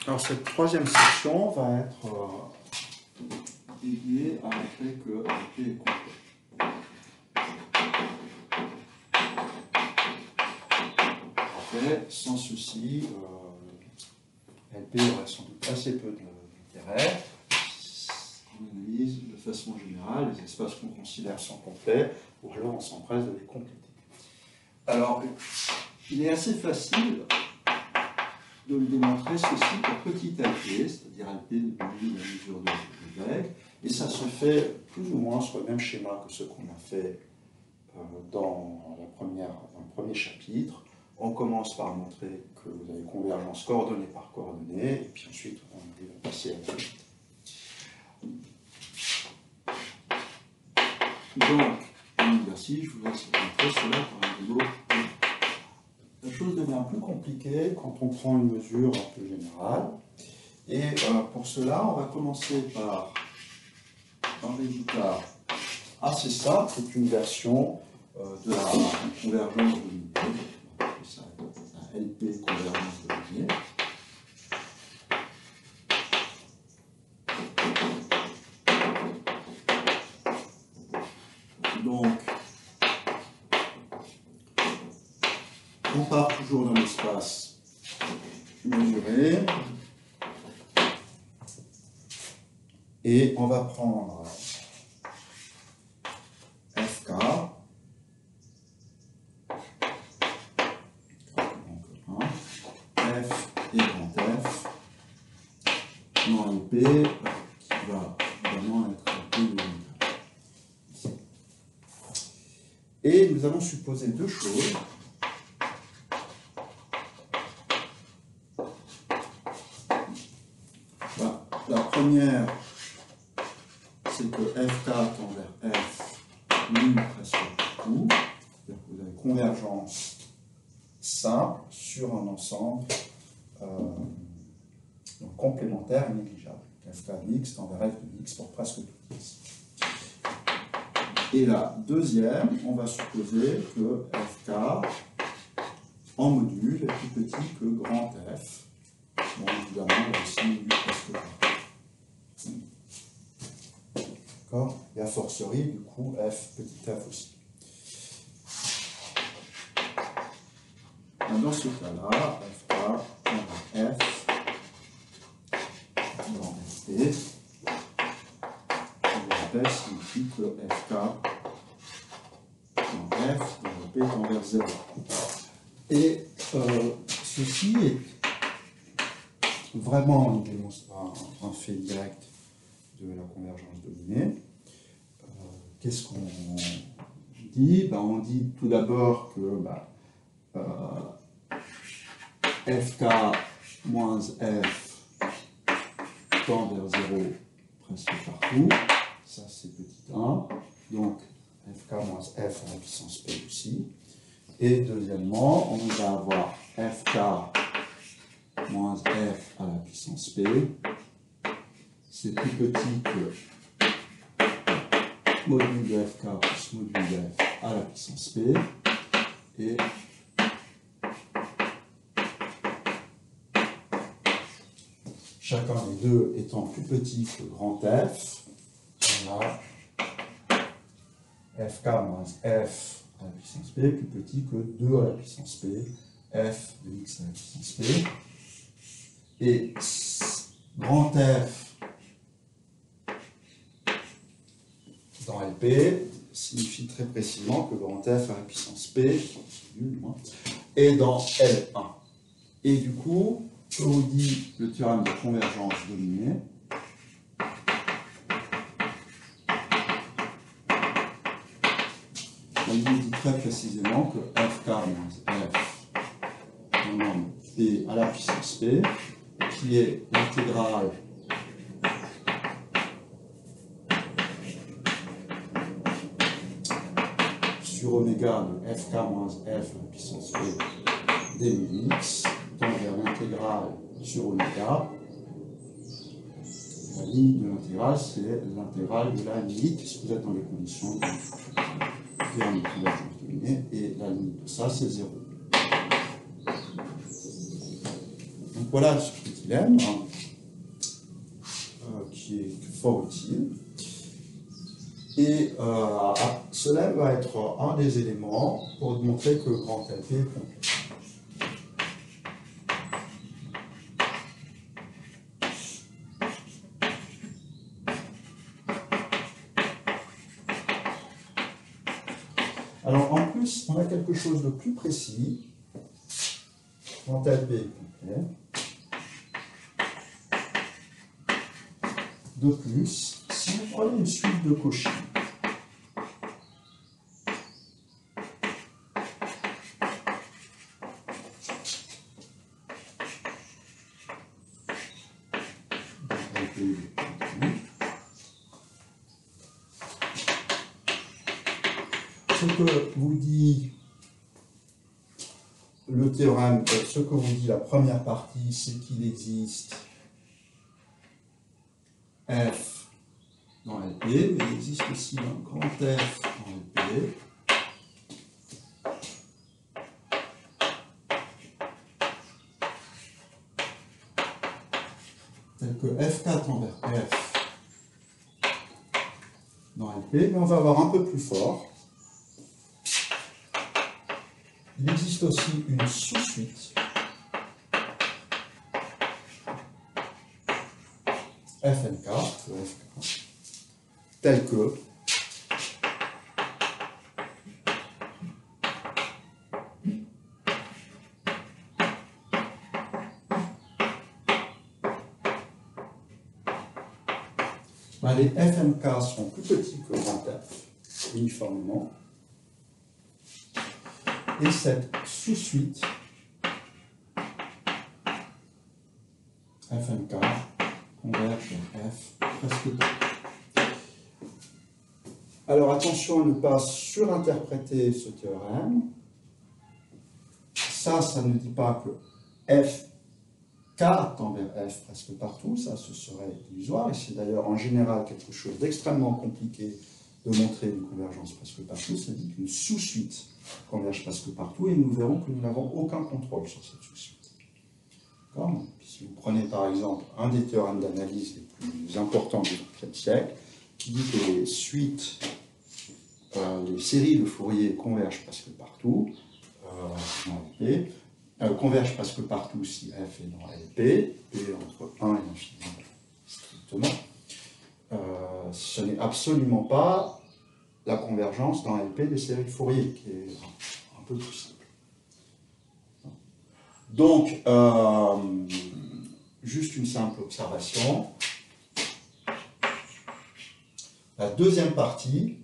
Alors cette troisième section va être dédiée à montrer que LP est complet. En fait, sans ceci, LP aurait sans doute assez peu d'intérêt. On analyse de façon générale les espaces qu'on considère sont complets, ou alors on s'empresse de les compléter. Alors, il est assez facile de le démontrer ceci pour petit LP, c'est-à-dire LP devenu la mesure de Lebesgue, et ça se fait plus ou moins sur le même schéma que ce qu'on a fait dans le premier chapitre. On commence par montrer que vous avez convergence coordonnée par coordonnée, et puis ensuite on va passer à la suite. Donc, en exercice, je vous laisse montrer cela par un tableau. La chose devient plus compliquée quand on prend une mesure un peu générale. Et pour cela, on va commencer par un résultat assez simple, c'est une version de la convergence de l'unité. Ça, la LP convergence de l'unité. Donc, on part toujours dans l'espace mesuré et on va prendre FK, F et grand F, dans LP qui va évidemment être LP de l'unité. Et nous allons supposer deux choses. La première, c'est que FK tend vers F, nul presque tout. C'est-à-dire que vous avez convergence simple sur un ensemble donc complémentaire et négligeable. FK de X tend vers F de X pour presque tout X. Et la deuxième, on va supposer que FK en module est plus petit que grand F. Bon, évidemment, là aussi, nul presque tout. D'accord. Et a fortiori, du coup, F, petit f aussi. Dans ce cas-là, FK F dans FP, je rappelle, signifie que FK dans F dans P tend vers 0. Et ceci est vraiment un fait direct de la convergence dominée. Qu'est-ce qu'on dit? On dit tout d'abord que FK moins F tend vers 0 presque partout. Ça, c'est petit 1. Donc, FK moins F à la puissance P aussi. Et deuxièmement, on va avoir FK moins F à la puissance P. C'est plus petit que module de FK plus module de F à la puissance P. Et chacun des deux étant plus petit que grand F, on a FK moins F à la puissance P plus petit que 2 à la puissance P, F de X à la puissance P. Et grand F dans LP signifie très précisément que grand F à la puissance P est dans L1. Et du coup, que vous dit le théorème de convergence dominée? Il nous dit très précisément que FK moins F demande P à la puissance P, qui est l'intégrale sur oméga de FK moins F à la puissance P d mu x tend vers l'intégrale sur oméga. La limite de l'intégrale, c'est l'intégrale de la limite, puisque vous êtes dans les conditions du théorème de convergence dominée, et la limite de ça, c'est 0. Donc voilà ce qui dilemme, qui est fort utile. Et cela va être un des éléments pour montrer que grand LP est complet. Alors en plus, on a quelque chose de plus précis. Grand LP est complet. De plus, si vous prenez une suite de Cauchy, ce que vous dit le théorème, ce que vous dit la première partie, c'est qu'il existe F dans LP, mais il existe aussi un grand F dans LP. Tel que F4 envers F dans LP, mais on va avoir un peu plus fort. Il existe aussi une sous-suite FNK, telle que les FNK sont plus petits que grand F, uniformément. Et cette sous-suite FNK converge vers F presque partout. Alors attention à ne pas surinterpréter ce théorème. Ça ne dit pas que F4 tend vers F presque partout, ça ce serait illusoire, et c'est d'ailleurs en général quelque chose d'extrêmement compliqué de montrer une convergence presque partout. Ça dit qu'une sous-suite converge presque partout, et nous verrons que nous n'avons aucun contrôle sur cette sous-suite. Si vous prenez par exemple un des théorèmes d'analyse les plus importants du XXe siècle, qui dit que les suites, les séries de Fourier convergent presque partout dans LP, convergent presque partout si F est dans LP, P entre 1 et l'infini strictement. Ce n'est absolument pas la convergence dans LP des séries de Fourier, qui est un peu plus simple. Donc, juste une simple observation. La deuxième partie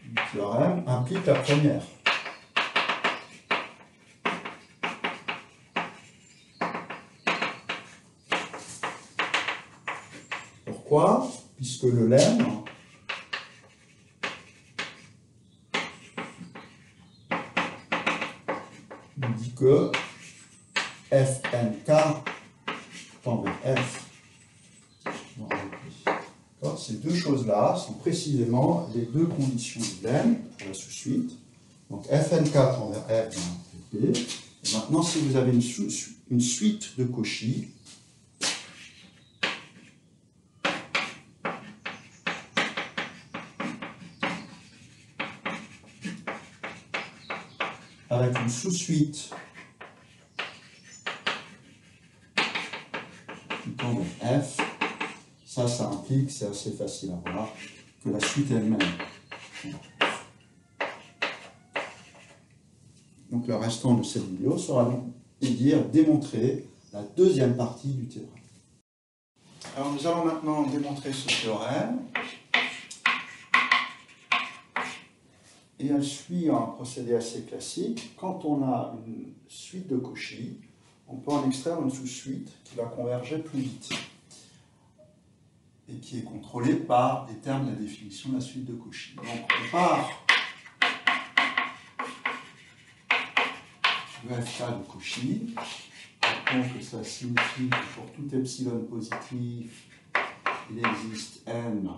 du théorème implique la première. Pourquoi? Puisque le lemme nous dit que FNK tend vers F. Ces deux choses-là sont précisément les deux conditions du lemme pour la sous-suite. Donc FNK tend vers F dans LP. Et maintenant, si vous avez une suite de Cauchy, avec une sous-suite qui tend vers F, ça implique, c'est assez facile à voir, que la suite elle-même. Donc le restant de cette vidéo sera démontrer la deuxième partie du théorème. Alors nous allons maintenant démontrer ce théorème. Et elle suit un procédé assez classique. Quand on a une suite de Cauchy, on peut en extraire une sous-suite qui va converger plus vite et qui est contrôlée par des termes de la définition de la suite de Cauchy. Donc on part de FK de Cauchy. Donc ça signifie que pour tout epsilon positif, il existe n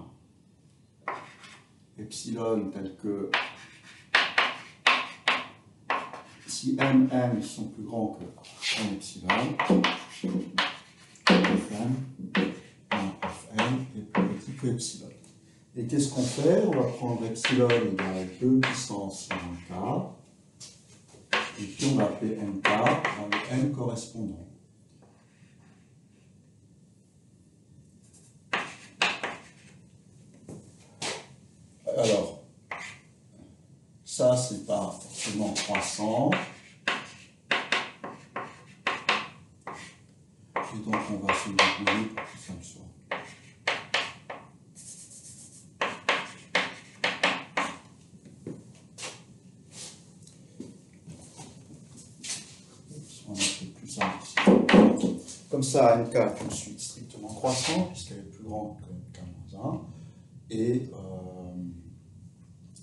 epsilon tel que si m, m sont plus grands que m epsilon, fm, fm est plus petit que epsilon. Et qu'est-ce qu'on fait? On va prendre epsilon égale 2 puissance moins k, et puis on va appeler nk dans le n correspondant. Alors, ça c'est pas forcément croissant. Et donc on va se débrouiller pour que ça le soit. On va mettre plus simple ici. Comme ça, nk est une suite strictement croissante, puisqu'elle est plus grande que nk-1. Et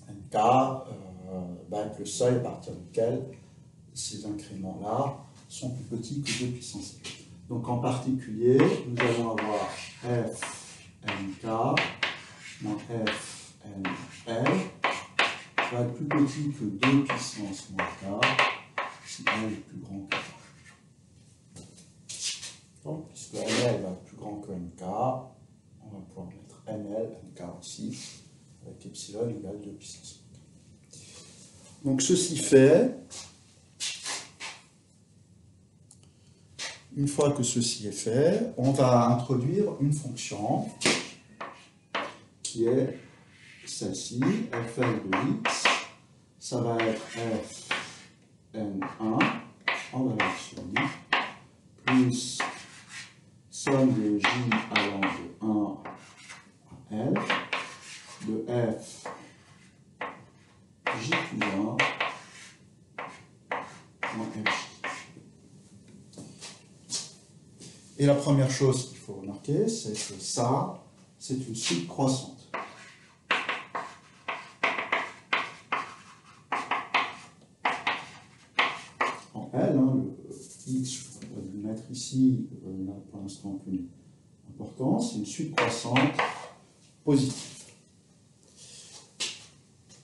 nk, avec le seuil à partir duquel ces incréments-là sont plus petits que 2 puissance 7. Donc en particulier, nous allons avoir f nk moins f nl va être plus petit que 2 puissance moins k si l est plus grand que k. Donc, puisque nl va être plus grand que nk, on va pouvoir mettre nl, nk aussi, avec epsilon égale 2 puissance moins k. Donc ceci fait, une fois que ceci est fait, on va introduire une fonction qui est celle-ci, fn de x, ça va être fn1 en valeur absolue, plus somme de j allant de 1 à l, de f j plus 1 moins fj. Et la première chose qu'il faut remarquer, c'est que ça, c'est une suite croissante. En L, le x, je vais le mettre ici, n'a pour l'instant aucune importance, c'est une suite croissante positive.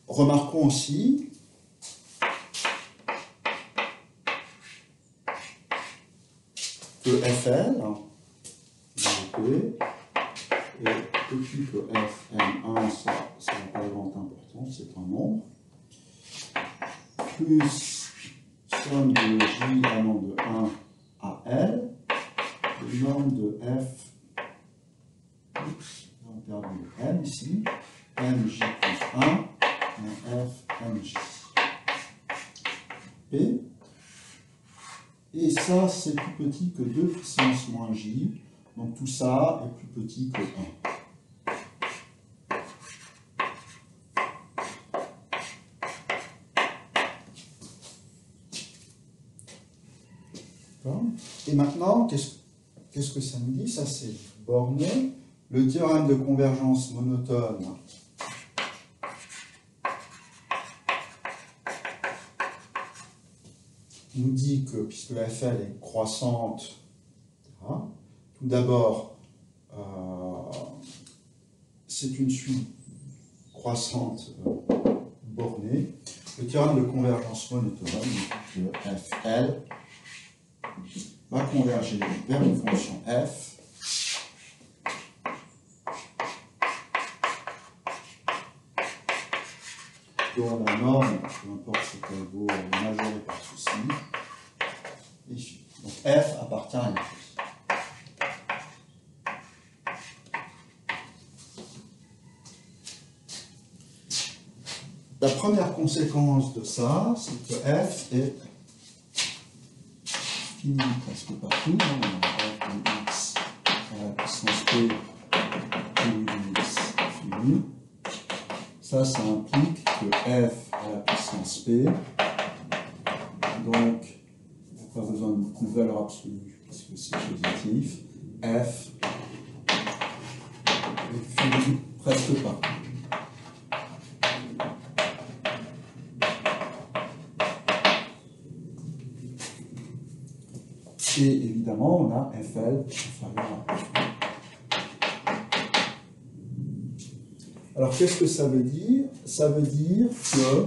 Remarquons aussi que Fl, est petit que Fn1, ça n'a pas de grande importance, c'est un nombre, plus somme de j allant de 1 à l, de norme de f, on perd le n ici, mj plus 1, moins f mj. P. Et ça, c'est plus petit que 2 puissance moins j. Donc tout ça est plus petit que 1. Et maintenant, qu'est-ce que ça nous dit? Ça, c'est borné. Le théorème de convergence monotone nous dit que, puisque la FL est croissante, tout d'abord, c'est une suite croissante bornée. Le théorème de convergence monotone nous dit que FL va converger vers une fonction f dont la norme, peu importe ce qu'elle vaut, est majorée par ceci. Donc f appartient à une chose. La première conséquence de ça, c'est que f est fini presque partout. On a f de x à la puissance p de x fini. Ça implique que f à la puissance p, donc il n'y a pas besoin de valeur absolue puisque c'est positif, f est fini presque partout. Et évidemment, on a FL inférieur à F. Alors, qu'est-ce que ça veut dire? Ça veut dire que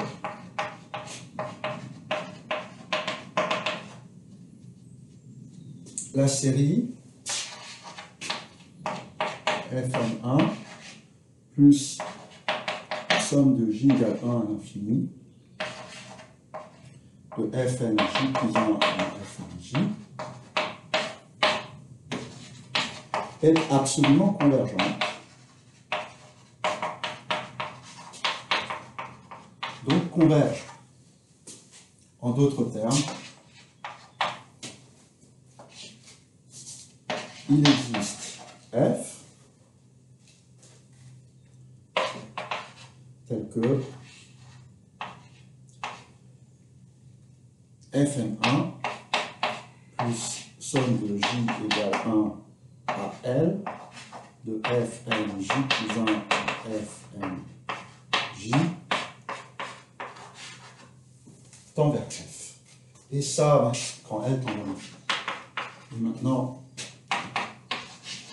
la série Fn1 plus somme de j égale 1 à l'infini de Fnj plus 1 à Fnj est absolument convergente. Donc converge. En d'autres termes, il existe f tel que Fn1 plus somme de j égale 1 à L de Fnj plus 1 à Fnj tend vers f. Et ça, quand L tend vers f. Et maintenant,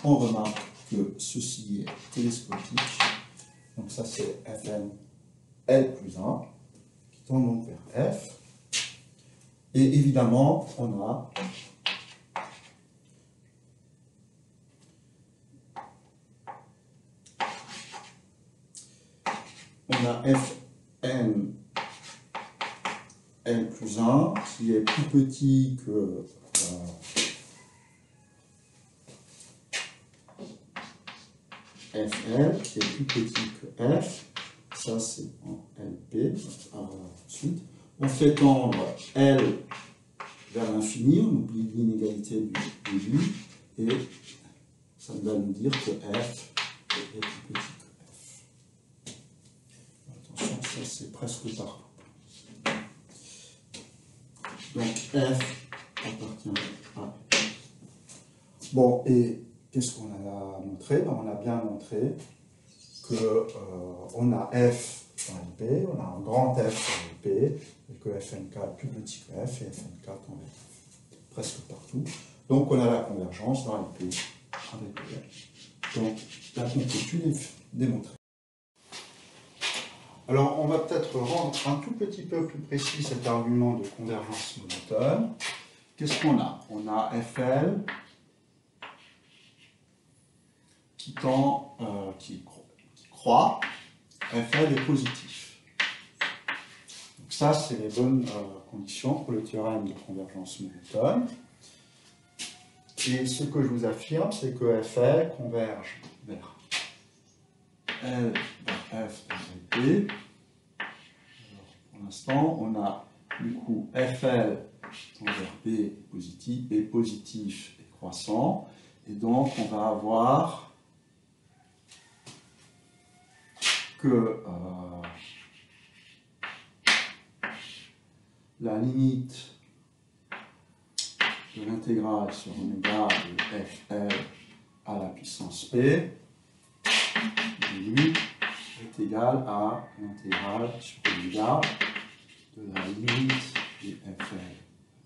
on remarque que ceci est télescopique. Donc ça, c'est Fn L plus 1 qui tend donc vers f. Et évidemment, on a Fn L plus 1 qui est plus petit que Fl qui est plus petit que F. Ça, c'est en LP. Ensuite, on fait tendre L vers l'infini, on oublie l'inégalité du début, et ça va nous dire que F est plus petit que F. Attention, ça c'est presque partout. Donc F appartient à F. Bon, et qu'est-ce qu'on a montré? Ben, on a bien montré qu'on a F dans LP, on a un grand F dans LP, et que Fnk est plus petit que F, et Fnk tend vers F. Presque partout. Donc on a la convergence dans LP avec F. Donc la complétude est démontrée. Alors on va peut-être rendre un tout petit peu plus précis cet argument de convergence monotone. Qu'est-ce qu'on a? On a Fl qui tend, qui croît, Fl est positif. Donc ça, c'est les bonnes conditions pour le théorème de convergence monotone. Et ce que je vous affirme, c'est que Fl converge vers L vers F dans LP. Pour l'instant, on a du coup Fl tend vers B positif et croissant. Et donc, on va avoir que la limite de l'intégrale sur oméga de Fl à la puissance P du est égale à l'intégrale sur oméga de la limite de Fl à la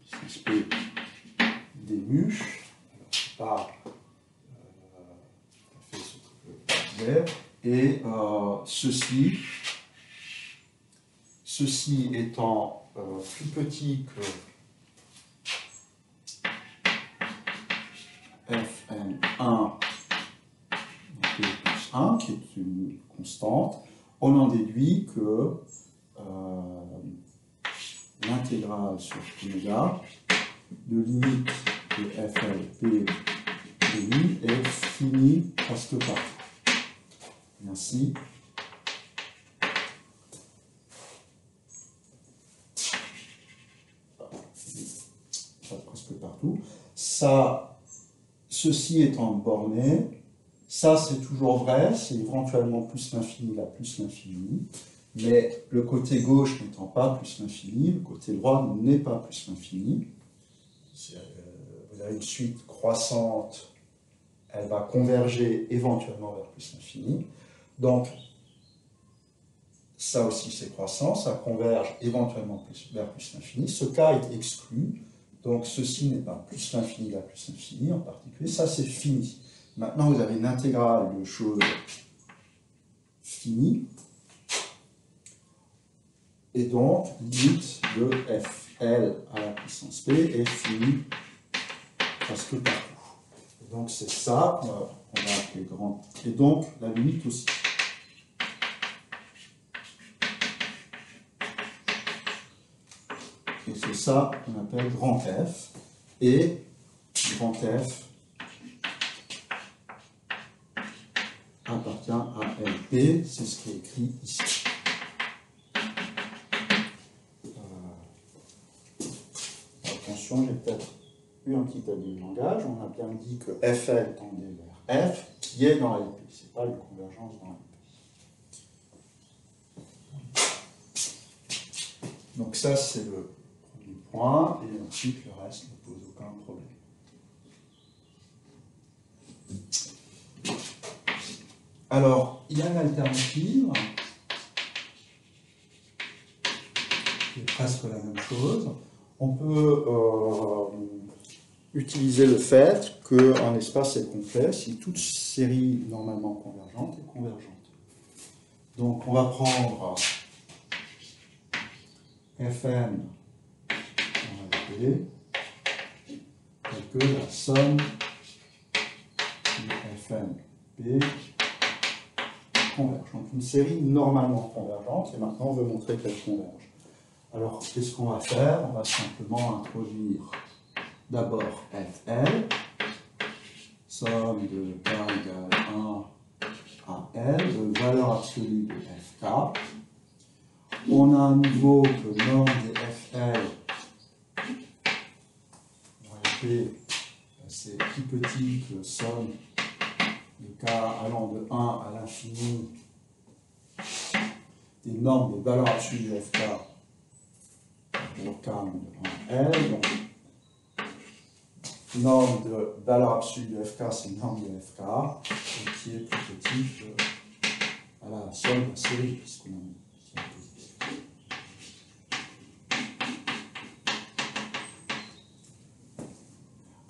puissance P des mu. Alors, c'est pas tout à fait ce que je disais. Et ceci étant plus petit que Fn1 P plus 1, qui est une constante, on en déduit que l'intégrale sur oméga de limite de FLP de mu est finie presque partout. Et ainsi, presque partout. Ça, ceci étant borné, ça c'est toujours vrai, c'est éventuellement plus l'infini, la plus l'infini, mais le côté gauche n'étant pas plus l'infini, le côté droit n'est pas plus l'infini. Vous avez une suite croissante, elle va converger éventuellement vers plus l'infini. Donc, ça aussi c'est croissant, ça converge éventuellement vers plus l'infini. Ce cas est exclu, donc ceci n'est pas plus l'infini, la plus l'infini en particulier, ça c'est fini. Maintenant vous avez une intégrale de choses fini. Et donc, limite de Fl à la puissance P est finie presque partout. Et donc, c'est ça qu'on va appeler grand. Et donc, la limite aussi. Et c'est ça qu'on appelle grand F. Et grand F appartient à LP, c'est ce qui est écrit ici. Attention, j'ai peut-être eu un petit abus de langage. On a bien dit que FL tendait vers F, qui est dans LP. Ce n'est pas une convergence dans LP. Donc ça, c'est le premier point. Et ensuite, le reste ne pose aucun problème. Alors, il y a une alternative qui est presque la même chose. On peut utiliser le fait qu'un espace est complet si toute série normalement convergente est convergente. Donc, on va prendre Fn en LP telle que la somme de Fnp converge. Donc une série normalement convergente, et maintenant on veut montrer qu'elle converge. Alors qu'est-ce qu'on va faire? On va simplement introduire d'abord Fl, somme de k égale 1 à L, de valeur absolue de Fk. On a à nouveau que norme des Fl, P, c'est plus petit que somme de k allant de 1 à l'infini des normes des valeurs absolues de Fk pour k allant de 1 à L. Donc, norme de valeur absolue de Fk, c'est norme de Fk, qui est plus petit que la somme de la série, puisqu'on a mis.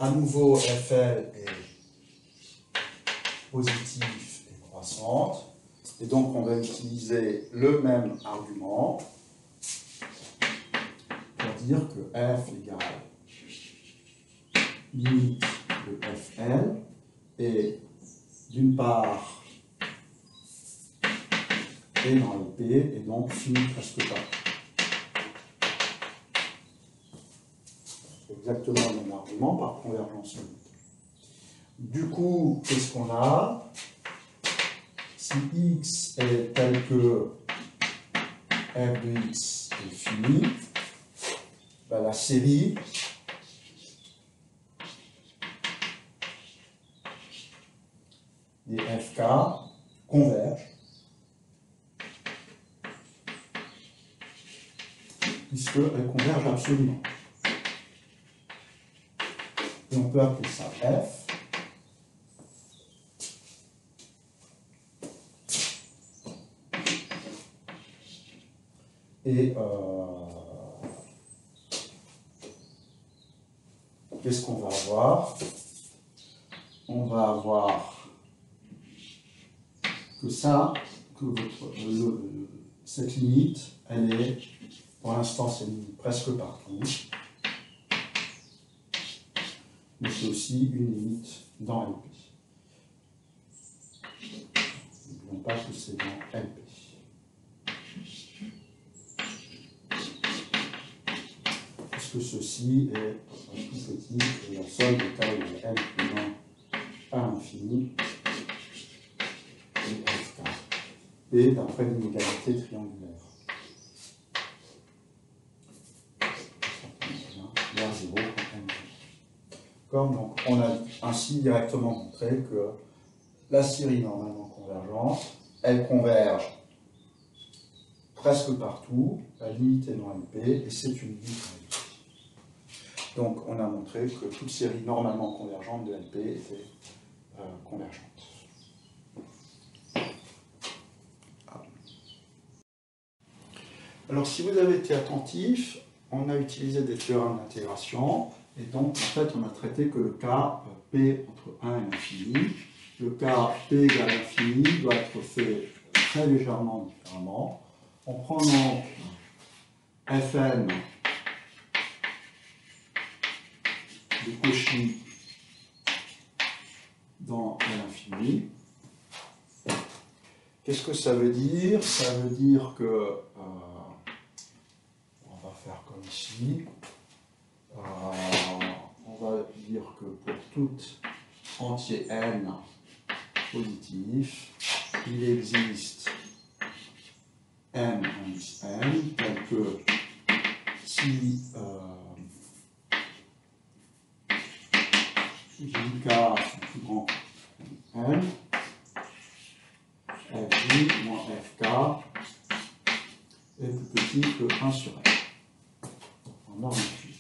À nouveau, Fl est positive et croissante. Et donc, on va utiliser le même argument pour dire que f égale limite de Fl est d'une part et dans le P et donc fini presque pas. Exactement le même argument par convergence unique. Du coup, qu'est-ce qu'on a? Si x est tel que f de x est fini, ben la série des fk converge, puisqu'elle converge absolument. Et on peut appeler ça f. Et qu'est-ce qu'on va avoir? On va avoir que ça, que cette limite, elle est, pour l'instant, c'est une limite presque partout. Mais c'est aussi une limite dans LP. N'oublions pas que c'est dans LP. Que ceci est plus petit que la somme de k de L plus 1 à l'infini et Fk. Et d'après l'inégalité triangulaire. Vers 0 quand M. Comme donc, on a ainsi directement montré que la série normalement convergente, elle converge presque partout, la limite est dans LP, et c'est une limite LP. Donc, on a montré que toute série normalement convergente de LP était convergente. Alors, si vous avez été attentif, on a utilisé des théorèmes d'intégration, et donc, en fait, on a traité que le cas P entre 1 et l'infini. Le cas P égale l'infini doit être fait très légèrement différemment. On prend donc Fn de Cauchy dans l'infini. Qu'est-ce que ça veut dire? Ça veut dire que, on va faire comme ici, on va dire que pour tout entier n positif, il existe n indice n, tel que si jk est plus grand que n, fj moins fk est plus petit que 1 sur n, en ordre infini.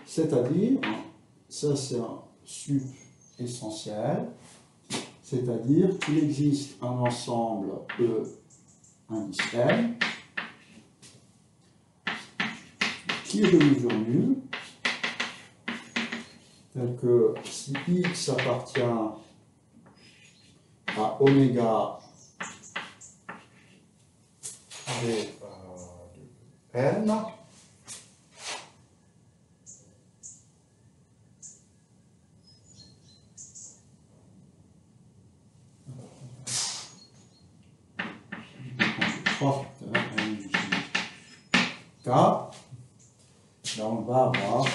C'est-à-dire, ça c'est un sup essentiel, c'est-à-dire qu'il existe un ensemble E indice n qui est de mesure nulle, tel que si x appartient à oméga de n, K, là on va avoir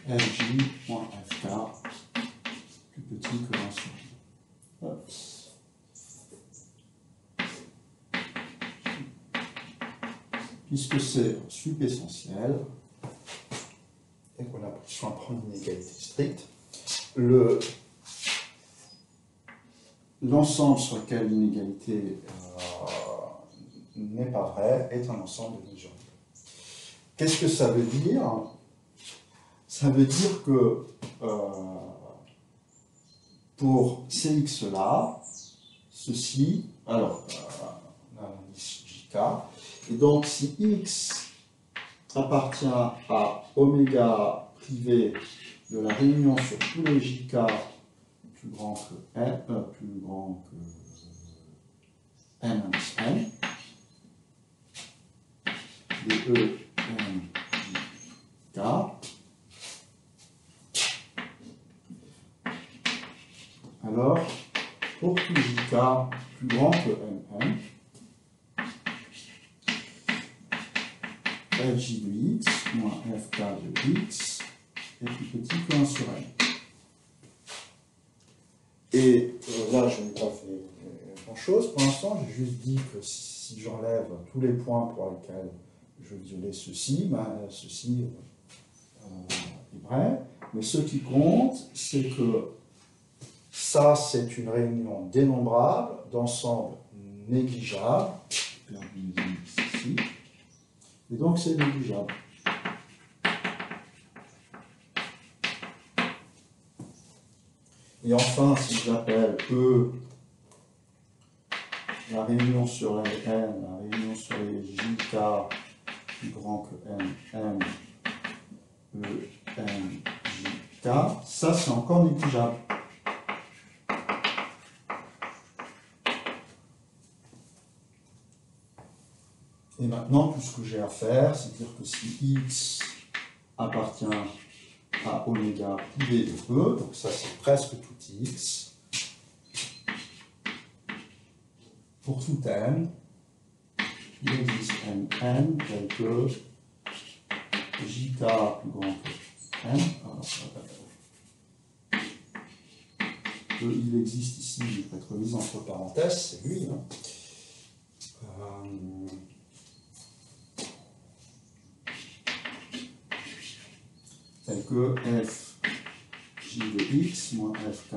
Fj moins Fk plus petit que 1 sur j. Puisque c'est un sup essentiel et qu'on a pris soin de prendre une égalité stricte, l'ensemble sur lequel l'inégalité n'est pas vraie est un ensemble de mesures. Qu'est-ce que ça veut dire? Ça veut dire que pour Cx là, ceci, alors, on a l'indice Jk, et donc si x appartient à oméga privé de la réunion sur tous les Jk plus grand que n, plus grand que n indice n, de E, N, J, K, alors, pour tout Jk plus grand que Nn, Fj de x moins Fk de x est plus petit que 1 sur n. Et là, je n'ai pas fait grand-chose. Pour l'instant, j'ai juste dit que si j'enlève tous les points pour lesquels je violais ceci, ben, ceci est vrai. Mais ce qui compte, c'est que ça, c'est une réunion dénombrable d'ensembles négligeables. J'ai perdu mes indices ici. Et donc, c'est négligeable. Et enfin, si j'appelle E la réunion sur les N, la réunion sur les JK plus grand que N, M, E, N, JK, ça c'est encore négligeable. Et maintenant, tout ce que j'ai à faire, c'est dire que si X appartient à oméga privé de E, donc ça c'est presque tout X, pour tout n, il existe Nn tel que Jk plus grand que n. Alors, il existe ici, je vais être remis entre parenthèses, c'est lui. Hein. Tel que f j de x moins fk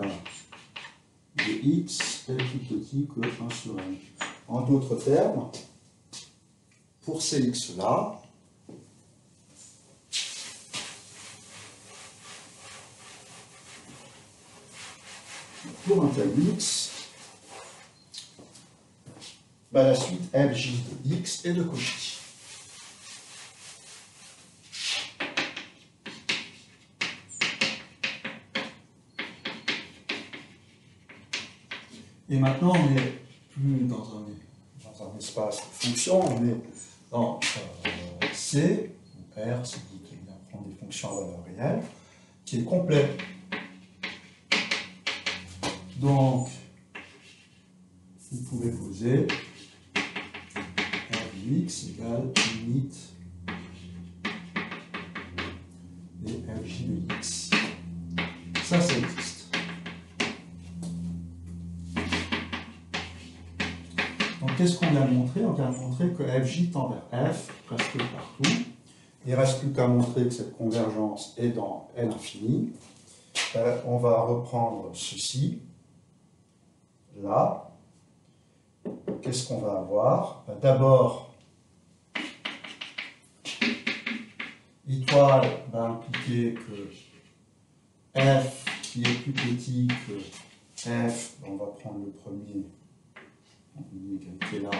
de x est plus petit que 1 sur n. En d'autres termes, pour ces x-là, pour un tel x, ben la suite fj de x est de Cauchy. Et maintenant, on est plus dans un espace de fonction, mais dans C, où R, c'est dit qu'il vient prendre des fonctions à valeur réelle, qui est complet. Donc, vous pouvez poser R de x égale limite et Fj de x. Ça existe. Donc, qu'est-ce qu'on vient de montrer? On vient de montrer que Fj tend vers F presque partout. Il ne reste plus qu'à montrer que cette convergence est dans L infini. On va reprendre ceci. Là. Qu'est-ce qu'on va avoir? D'abord, l'étoile va impliquer que F qui est plus petit que F, on va prendre le premier, qui est là,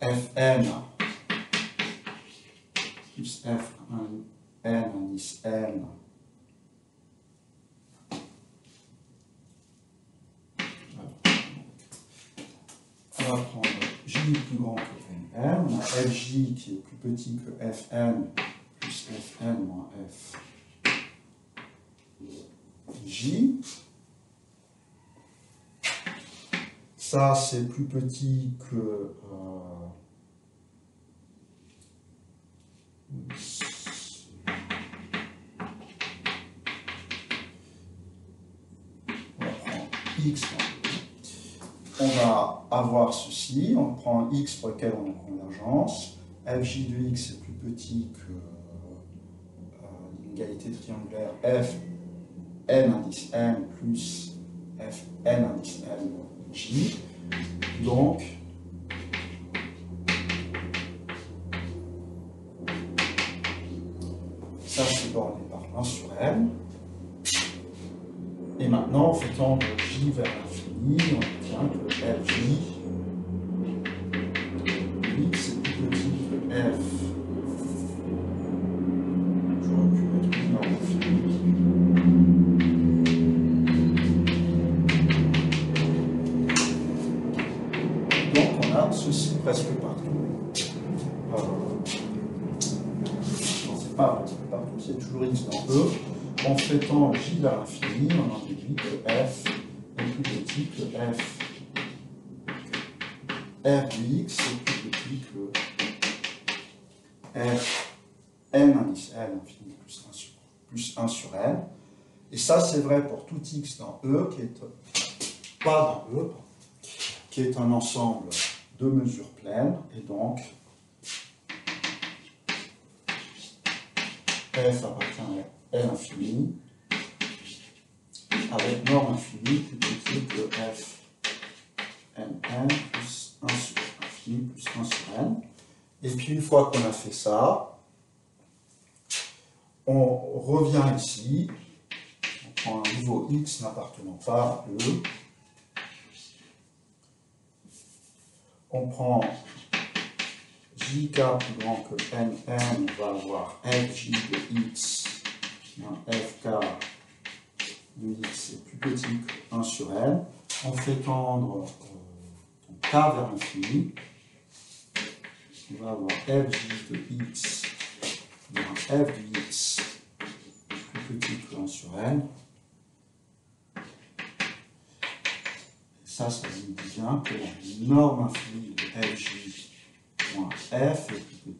Fn plus Fn indice n on va prendre J plus grand que Nm, on a Fj qui est plus petit que Fn plus Fn moins Fj. Ça, c'est plus petit que on va prendre x. On va avoir ceci, on prend x pour lequel on a une convergence, Fj de x est plus petit que l'inégalité triangulaire f n indice m plus f n indice m j. Donc, ça c'est borné par 1 sur m. Et maintenant, en fait tendre j vers l'infini, on obtient que Fj x est plus petit que f. J'aurais pu mettre une norme infinie. Donc on a ceci presque partout. Non, c'est pas partout, c'est toujours x dans E. En faitant j vers l'infini, on en déduit que f est plus petit que f. R de x est plus petit que f n indice n infini plus 1 sur n. Et ça, c'est vrai pour tout x dans E, qui est pas dans E, qui est un ensemble de mesures pleines, et donc f appartient à L infini, avec norme infinie plus petit que f n plus 1 sur infini plus 1 sur n. Et puis une fois qu'on a fait ça, on revient ici, on prend un nouveau x n'appartenant pas à E, on prend jk plus grand que nn, on va avoir fj de x moins fk de x est plus petit que 1 sur n. On fait tendre k vers l'infini. On va avoir fj de x moins f de x plus petit que 1 sur n. Ça dit bien que la norme infinie de fj moins f est plus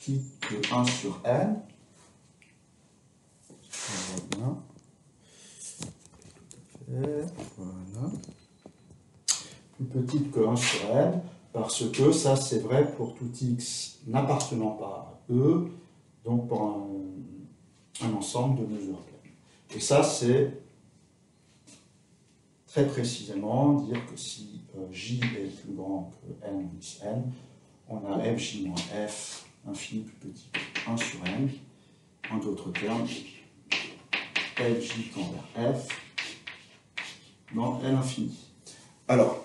petite que 1 sur n. Voilà. Voilà. Plus petite que 1 sur n, parce que ça c'est vrai pour tout x n'appartenant pas à E, donc pour un ensemble de mesures pleines. Et ça c'est très précisément dire que si j est plus grand que n plus n, on a fj moins f infini plus petit que 1 sur n. En d'autres termes, fj tend vers f dans L infini. Alors,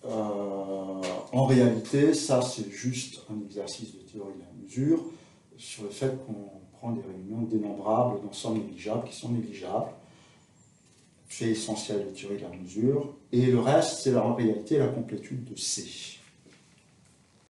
en réalité, ça c'est juste un exercice de théorie de la mesure sur le fait qu'on prend des réunions dénombrables d'ensembles négligeables qui sont négligeables. fait essentiel de théorie de la mesure, et le reste, c'est la réalité et la complétude de C.